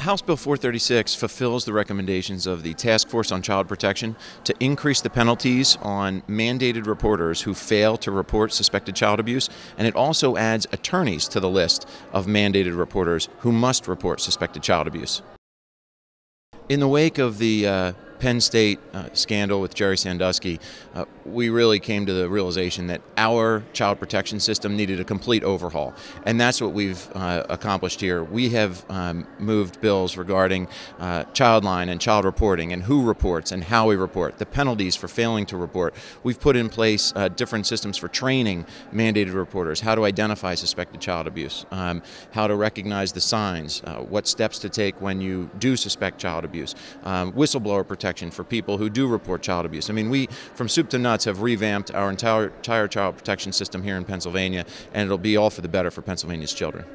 House Bill 436 fulfills the recommendations of the Task Force on Child Protection to increase the penalties on mandated reporters who fail to report suspected child abuse, and it also adds attorneys to the list of mandated reporters who must report suspected child abuse. In the wake of the Penn State scandal with Jerry Sandusky, we really came to the realization that our child protection system needed a complete overhaul, and that's what we've accomplished here. We have moved bills regarding Childline and child reporting and who reports and how we report, the penalties for failing to report. We've put in place different systems for training mandated reporters, how to identify suspected child abuse, how to recognize the signs, what steps to take when you do suspect child abuse, whistleblower protection for people who do report child abuse. I mean, we, from soup to nuts, have revamped our entire child protection system here in Pennsylvania, and it'll be all for the better for Pennsylvania's children.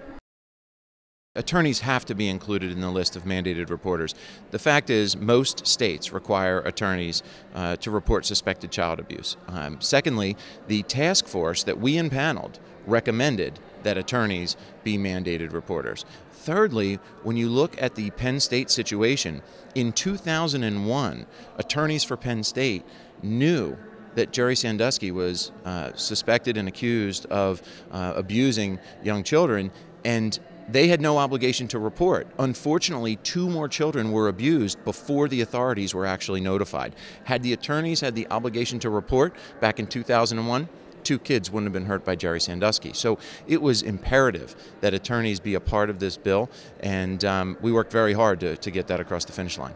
Attorneys have to be included in the list of mandated reporters. The fact is, most states require attorneys to report suspected child abuse. Secondly, the task force that we impaneled recommended that attorneys be mandated reporters. Thirdly, when you look at the Penn State situation, in 2001, attorneys for Penn State knew that Jerry Sandusky was suspected and accused of abusing young children, and they had no obligation to report. Unfortunately, 2 more children were abused before the authorities were actually notified. Had the attorneys had the obligation to report back in 2001, 2 kids wouldn't have been hurt by Jerry Sandusky. So it was imperative that attorneys be a part of this bill, and we worked very hard to get that across the finish line.